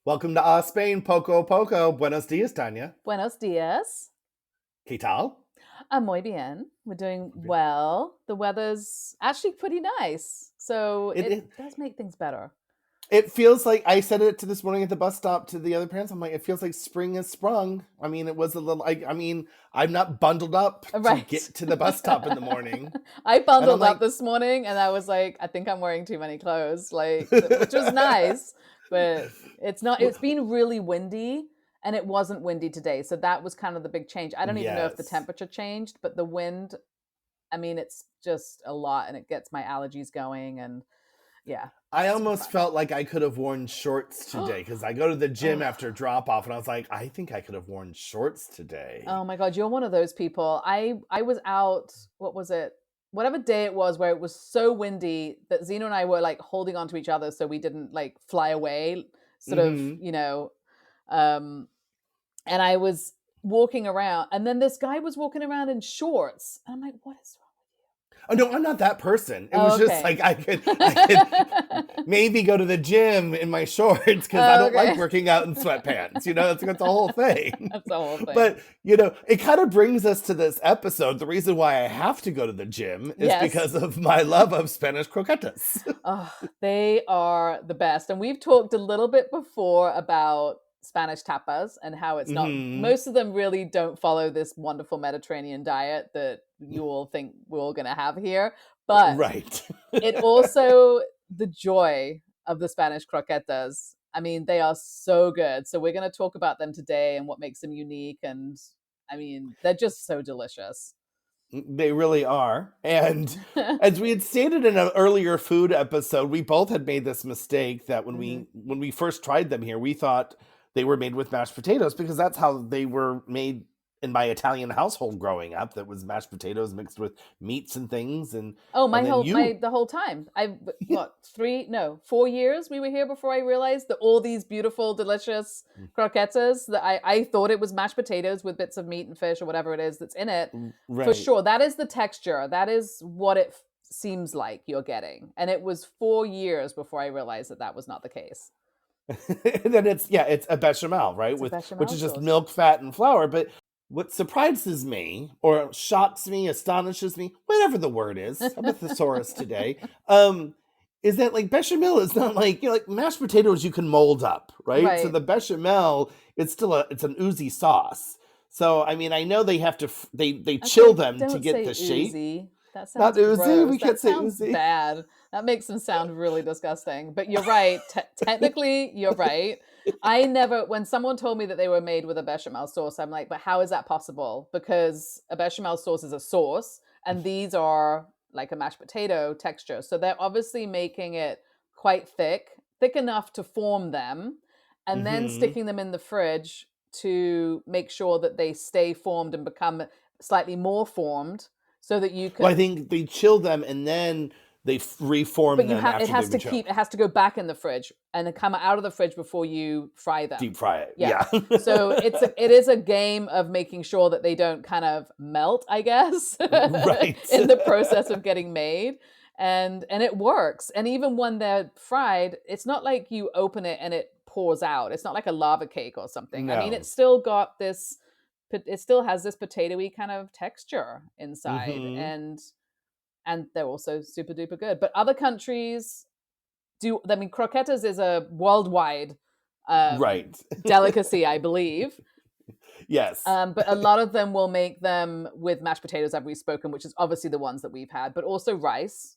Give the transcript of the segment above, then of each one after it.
Welcome to Spain, Poco Poco. Buenos dias, Tanya. Buenos dias. ¿Qué tal? Muy bien. We're doing well. The weather's actually pretty nice. So It, it it does make things better. it feels like I said it to this morning at the bus stop to the other parents. I'm like, it feels like spring has sprung. I mean, it was a little. I'm not bundled up to Right. get to the bus stop in the morning, I and I'm bundled up like, this morning and I was like, I think I'm wearing too many clothes, which was nice, but it's not, it's been really windy and it wasn't windy today. So that was kind of the big change. I don't even know if the yes. temperature changed, but the wind, I mean, it's just a lot and it gets my allergies going. And yeah, I super almost fun. felt like I could have worn shorts today because I go to the gym Oh, after drop off, and I was like, I think I could have worn shorts oh today. my God, you're one of those people. I was out, what was it? Whatever day it was where it was so windy that Zena and I were like holding on to each other so we didn't like fly away, sort of, Mm-hmm. um, and I was walking around and then this guy was walking around in shorts. And I'm like, what is wrong Oh no, I'm not that person. It with was you? just Okay. like I could maybe go to the gym in my shorts because I don't like Okay. working out in sweatpants. That's the whole thing. That's the whole thing. But it kind of brings us to this episode. The reason why I have to go to the gym is Yes. because of my love of Spanish croquetas. Oh, they are the best. And we've talked a little bit before about Spanish tapas and how it's not, Hmm. most of them really don't follow this wonderful Mediterranean diet that you all think we're all going to have here. But Right. it also, the joy of the Spanish croquetas. I mean, they are so good. So we're going to talk about them today and what makes them unique. And I mean, they're just so delicious. They really are. And as we had stated in an earlier food episode, we both had made this mistake that when Hmm. we first tried them here, we thought they were made with mashed potatoes because that's how they were made in my Italian household growing up. That was mashed potatoes mixed with meats and things, and Oh, and then you the whole time. What, 4 years we were here before I realized that all these beautiful, delicious croquetas that I thought it was mashed potatoes with bits of meat and fish or whatever it is that's in it. For right. sure. That is the texture. That is what it seems like you're getting. And it was 4 years before I realized that that was not the case. And then it's a bechamel, right? It's a Which bechamel is just sauce. milk, fat, and flour. But what surprises me, or shocks me, astonishes me, whatever the word is, I'm a thesaurus today, is that like bechamel is not like like mashed potatoes you can mold up, right? So Right. the bechamel, it's an oozy sauce. So I mean, I know they have to they chill Okay, them to don't get say the shape. oozy. That Not sounds oozy, gross. we can't That say sounds oozy. bad. That makes them sound really disgusting. But you're right. Technically, you're right. I never, when someone told me that they were made with a bechamel sauce, I'm like, but how is that possible? Because a bechamel sauce is a sauce, and these are like a mashed potato texture. So they're obviously making it quite thick enough to form them, and then Hmm. sticking them in the fridge to make sure that they stay formed and become slightly more formed so that you Well, I can, think they chill them and then they reform but them it after has they've to been chilled. it has to go back in the fridge and come out of the fridge before you fry Deep them. fry it. Yeah. Yeah. So it is a game of making sure that they don't kind of melt, I guess, Right. in the process of getting made. And it works. And even when they're fried, it's not like you open it and it pours out. It's not like a lava cake or something. I mean, No. it's still got this, it still has this potatoy kind of texture inside. Hmm. And they're also super duper good. But other countries do. I mean, croquetas is a worldwide um, Right. delicacy, I believe. Yes. But a lot of them will make them with mashed potatoes, as we've spoken, which is obviously the ones that we've had, but also rice.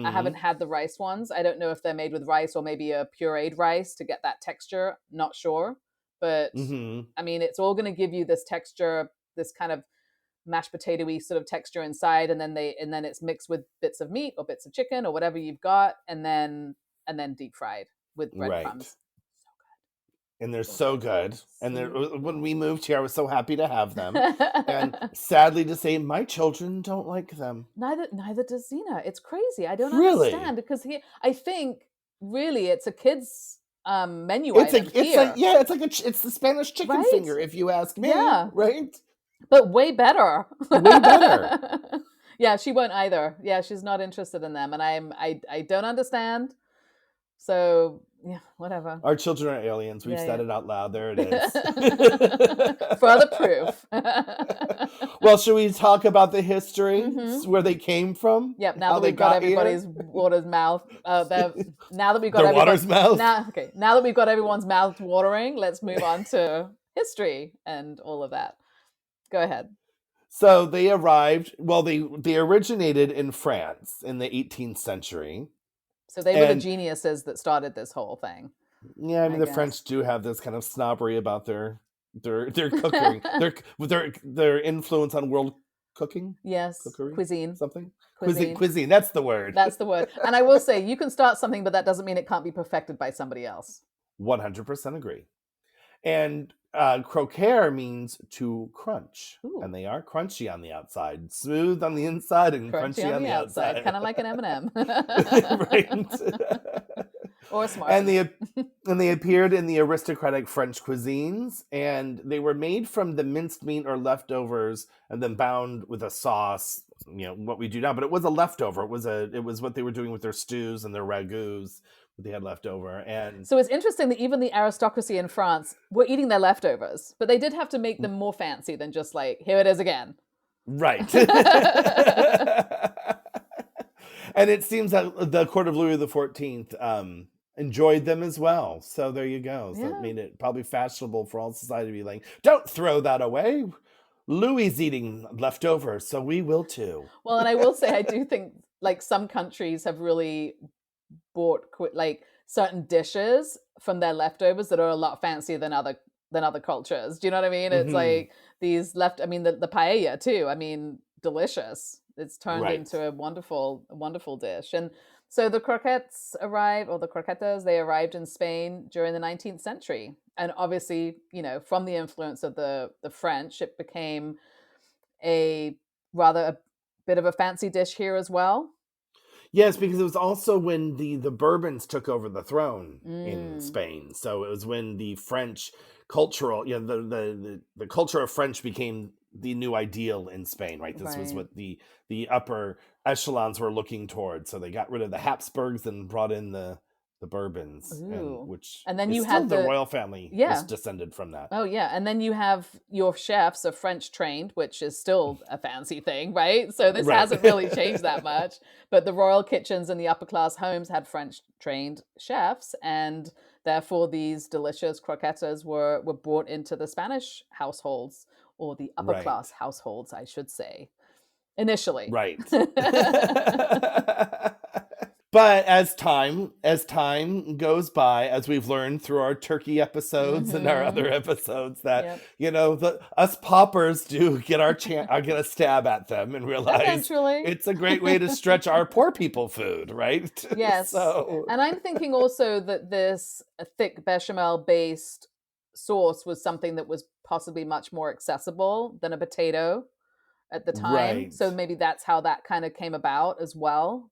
I haven't Hmm. had the rice ones. I don't know if they're made with rice or maybe a pureed rice to get that texture. Not sure. But Hmm. I mean, it's all going to give you this texture, this kind of mashed potatoy sort of texture inside, and then it's mixed with bits of meat or bits of chicken or whatever you've got, and then deep fried with Right. breadcrumbs. And they're So so good. good. And So when we moved here, I was so happy to have them. And good. sadly to say, my children don't like them. Neither does Zena. It's crazy. I don't Really? understand because I think really it's a kids menu item It's like here, yeah, it's the Spanish chicken right? finger if you ask me, Yeah, right? but way better. Way better. Yeah, she won't either. Yeah, she's not interested in them, and I don't understand. So yeah, whatever. Our children are aliens. We've said it out loud. There it is. Further proof. Well, should we talk about the history, where they came from? Yep. Now How that they we've got got everybody's here? water's mouth, now that we've got Their everyone, water's mouth? now that we've got everyone's mouth watering, let's move on to history and all of that. Go ahead. So they arrived. Well, they originated in France in the 18th century. So they were the geniuses that started this whole thing. Yeah, I mean, the French do have this kind of snobbery about their cookery, their influence on world cooking. Yes, cookery, cuisine, something. Cuisine. That's the word. That's the word. And I will say, you can start something, but that doesn't mean it can't be perfected by somebody else. 100% agree. And croquer means to crunch. Ooh. And they are crunchy on the outside, smooth on the inside, and crunchy on the outside. Kind of like an M&M. Right. Or a smart. And they appeared in the aristocratic French cuisines, and they were made from the minced meat or leftovers, and then bound with a sauce. You know what we do now, but it was a leftover. It was what they were doing with their stews and their ragouts that they had left over. And so it's interesting that even the aristocracy in France were eating their leftovers, but they did have to make them more fancy than just like, here it is again. Right. And it seems that the court of Louis XIV enjoyed them as well. So there you go. So it made it probably fashionable for all society to be like, don't throw that away. Louis eating leftovers, so we will too. Well, and I will say, I do think like some countries have really bought like certain dishes from their leftovers that are a lot fancier than other cultures. Do you know what I mean? It's like these the paella too. I mean, delicious. It's turned into a wonderful dish. And so the croquettes croquetas, they arrived in Spain during the 19th century. And obviously, from the influence of the French, it became a bit of a fancy dish here as well. Yes, because it was also when the Bourbons took over the throne in Spain. So it was when the French cultural, the culture of French became the new ideal in Spain, right? This was what the upper echelons were looking towards. So they got rid of the Habsburgs and brought in the Bourbons, and then you had the royal family was descended from that. Oh yeah, and then you have your chefs are French trained, which is still a fancy thing, right? So this hasn't really changed that much. But the royal kitchens and the upper class homes had French trained chefs, and therefore these delicious croquetas were brought into the Spanish households, or the upper class households, I should say, initially. Right. But as time goes by, as we've learned through our turkey episodes and our other episodes, that us paupers do get get a stab at them and realize eventually it's a great way to stretch our poor people food, right? Yes. And I'm thinking also that this thick bechamel based sauce was something that was possibly much more accessible than a potato at the time. So maybe that's how that kind of came about as well,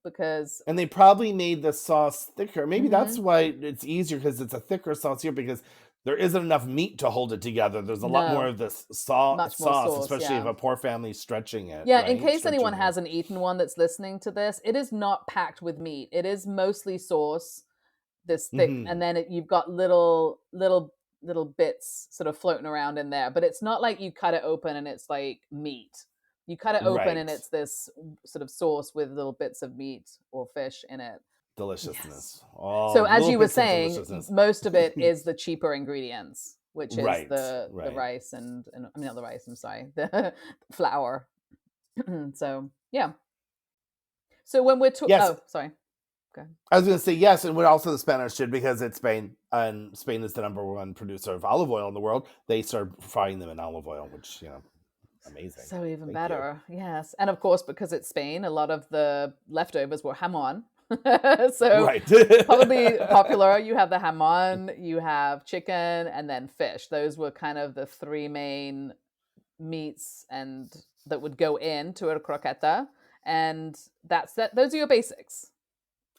and they probably made the sauce thicker. Maybe that's why it's easier, because it's a thicker sauce here, because there isn't enough meat to hold it together. There's a lot more of this sauce, especially if a poor family's stretching it. Yeah, in case anyone hasn't eaten one that's listening to this, it is not packed with meat. It is mostly sauce, this thick, and then you've got little bits sort of floating around in there. But it's not like you cut it open and it's like meat. You cut it open and it's this sort of sauce with little bits of meat or fish in it. Deliciousness. Yes. Oh, so as you were saying, most of it is the cheaper ingredients, which is the rice and I mean, not the rice, I'm sorry, the flour. So, yeah. So when we're talking, oh, sorry. Okay. I was going to say yes, and what also the Spanish did, because it's Spain, and Spain is the number one producer of olive oil in the world. They started frying them in olive oil, which, amazing. So even better. Yes. And of course, because it's Spain, a lot of the leftovers were jamón. So probably popular. You have the jamón, you have chicken, and then fish. Those were kind of the three main meats and that would go into a croqueta. And those are your basics.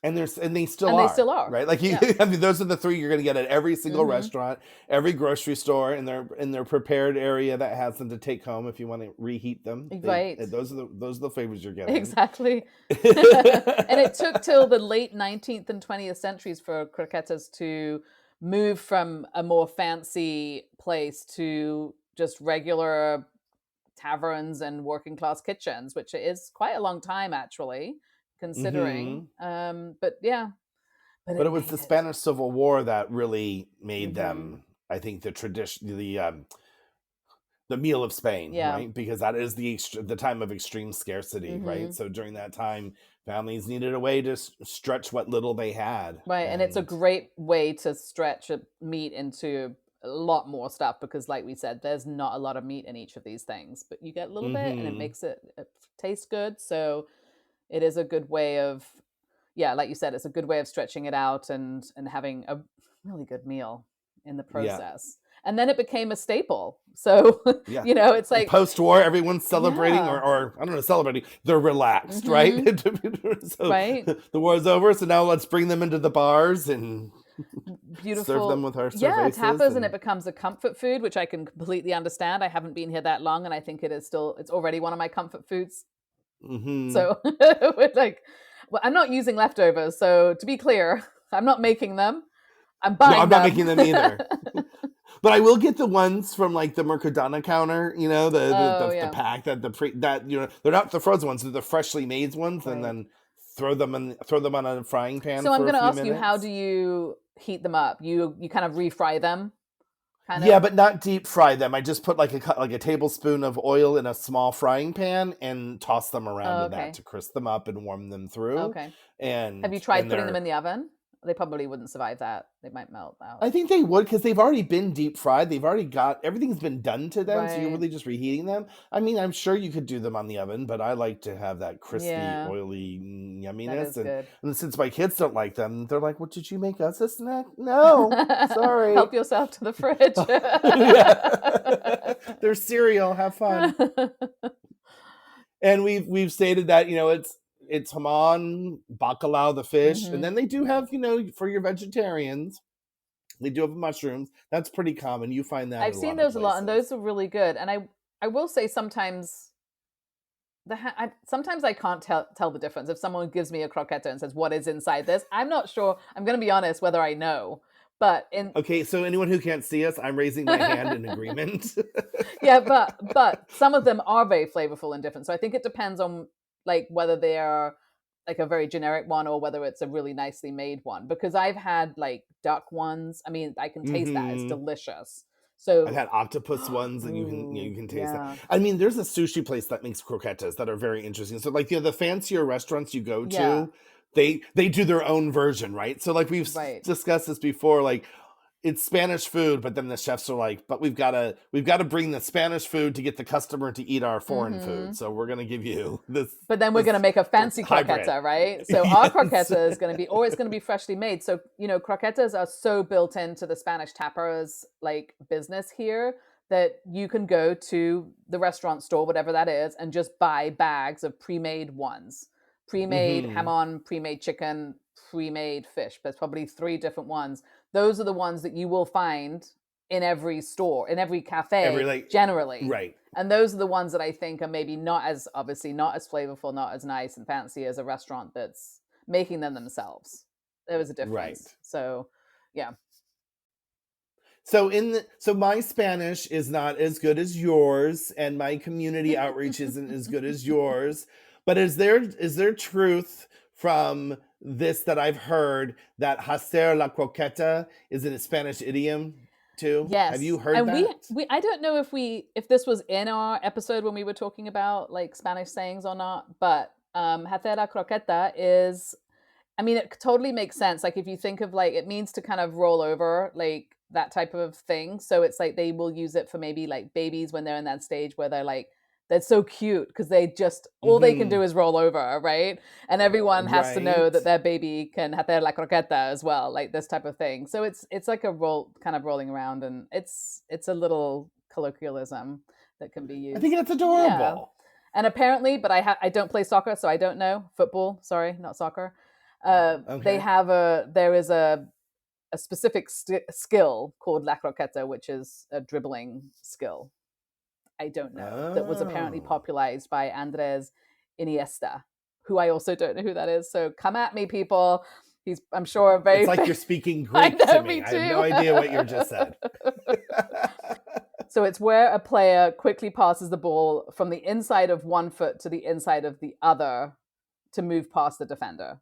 And they still And they are, still are. right? Like Yeah. I mean, those are the three you're going to get at every single Mm-hmm. restaurant, every grocery store, in their prepared area that has them to take home if you want to reheat them. Right. Those are the flavors you're getting. Exactly. And it took till the late 19th and 20th centuries for croquetas to move from a more fancy place to just regular taverns and working class kitchens, which is quite a long time actually, considering. Hmm. But yeah, but But it it was made the it. Spanish Civil War that really made Hmm. them, I think, the meal of Spain, Yeah. right? Because that is the time of extreme scarcity, right? Hmm. So during that time, families needed a way to stretch what little they had, Right, and it's a and great way to stretch a meat into a lot more stuff because, like we said, there's not a lot of meat in each of these things, but you get a little bit, and it hmm makes it taste good. So it is a good way of, yeah, like you said, it's a good way of stretching it out and having a really good meal in the yeah, process. And then it became a staple. So yeah. it's like, Post-war, everyone's celebrating, yeah, or I don't know, celebrating. They're relaxed, right? hmm, So right. the war's over. So now let's bring them into the bars and serve them Beautiful. with our Yeah, cervezas. tapas, and it And becomes a comfort food, which I can completely understand. I haven't been here that long, and I think it's already one of my comfort foods. hmm So we're like, well, I'm not using leftovers. So to be clear, I'm not making them. I'm no, buying I'm not them. making them either. But I will get the ones from like the Mercadona counter, Oh the yeah, pack that they're not the frozen ones, they're the freshly made ones, and right. then throw them on a frying pan So I'm for a going to few ask you, how minutes. do you heat them up? You kind of refry them, kind Yeah, of. but not deep fry them. I just put like a tablespoon of oil in a small frying pan and toss them around Oh, in that okay, to crisp them up and warm them through. okay. Have you And tried putting them they're in the oven? They probably wouldn't survive that. They might melt out. I think they would because they've already been deep fried. They've already got everything's been done to them, so you're Right. really just reheating them. I mean, I'm sure you could do them on the oven, but I like to have that crispy, Yeah, oily that yumminess. is good. And since my kids don't like them, they're like, "What did you make us a snack?" No, sorry. Help yourself to the fridge. Yeah, they're cereal. Have fun. And we've stated that it's jamón, bacalao, the fish, and Hmm. then they do have for your vegetarians. They do have mushrooms. That's pretty common. You find that I've at a seen lot of those a lot, and places. those are really good. And I will say sometimes sometimes I can't tell the difference if someone gives me a croqueta and says what is inside this. I'm not sure. I'm going to be honest whether I know, but in Okay, so anyone who can't see us, I'm raising my hand in agreement. yeah, but some of them are very flavorful and different. So I think it depends on like whether they are like a very generic one or whether it's a really nicely made one. Because I've had like duck ones. I mean, I can taste that; it's Hmm. delicious. I've So, had octopus ones, and you ooh, can taste that. yeah, I mean, there's a sushi place that makes croquetas that are very interesting. So, like the fancier restaurants you go yeah, to, they do their own version, right? So, like right. discussed this before, like it's Spanish food, but then the chefs are like, but we've got to bring the Spanish food to get the customer to eat our foreign food. Hmm. So we're gonna give you But then we're going to this make a fancy hybrid. croqueta, right? So our Yes. croqueta is going to be, or it's going to be freshly made. So, croquetas are so built into the Spanish tapas like business here that you can go to the restaurant store, whatever that is, and just buy bags of pre-made ones. Pre-made Hmm. jamon, pre-made chicken, pre-made fish. There's probably 3 different ones. Those are the ones that you will find in every store, in every Every cafe, like generally. right. And those are the ones that I think are maybe not as obviously not as flavorful, not as nice and fancy as a restaurant that's making them themselves. There was a Right. difference. So, yeah. So my Spanish is not as good as yours, and my community outreach isn't as good as yours. But is there truth from this that I've heard that hacer la croqueta is in a Spanish idiom too? Have you Yes. heard And we that? we I don't know if this was in our episode when we were talking about like Spanish sayings or not, but hacer la croqueta is, I mean, it totally makes sense. Like if you think of like it means to kind of roll over, like that type of thing. So it's like they will use it for maybe like babies when they're in that stage where they're so cute because they just all they can Hmm. do is roll over, right? And everyone has to know Right. that their baby can hacer la croqueta as well, like this type of thing. So it's like a roll kind of rolling around, and it's a little colloquialism that can be I think used. that's Yeah. adorable. And apparently, but I don't play soccer, so I don't know football. Sorry, not soccer. There is a specific skill called la croqueta, which is a dribbling skill. I don't know. That was apparently popularized by Andres Iniesta, who I also don't know who that is. So come at me, people. I'm sure, very. It's like you're speaking Greek to me. I have no idea what you just said. So it's where a player quickly passes the ball from the inside of one foot to the inside of the other to move past the defender.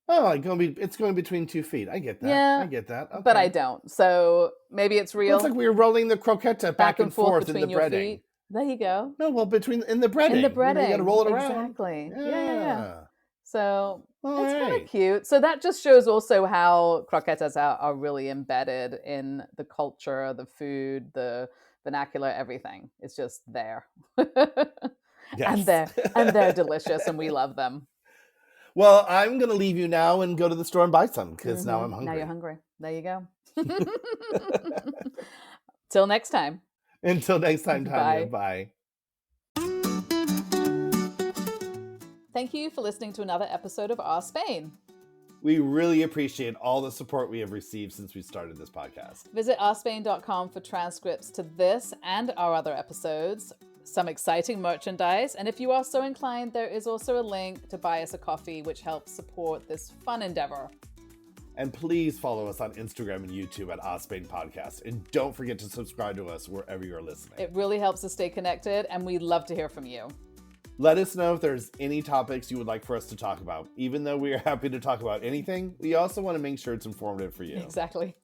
Oh, it's going between 2 feet. I get that. Yeah, I get that. Okay. But I don't. So maybe it's real. It's like we were rolling the croqueta back and forth in the breading. Feet. There you go. No, well, in the breading. In the breading. You got to roll it around. Exactly. Yeah. So All it's right. kind of cute. So that just shows also how croquetas are really embedded in the culture, the food, the vernacular, everything. It's just there. Yes. And they're delicious and we love them. Well, I'm going to leave you now and go to the store and buy some because now I'm hungry. Now you're hungry. There you go. Till next time. Until next time, Tanya. Bye. Thank you for listening to another episode of Our Spain. We really appreciate all the support we have received since we started this podcast. Visit ourspain.com for transcripts to this and our other episodes, some exciting merchandise, and if you are so inclined, there is also a link to buy us a coffee, which helps support this fun endeavor. And please follow us on Instagram and YouTube at Spain Podcast. And don't forget to subscribe to us wherever you're listening. It really helps us stay connected, and we'd love to hear from you. Let us know if there's any topics you would like for us to talk about. Even though we are happy to talk about anything, we also want to make sure it's informative for you. Exactly.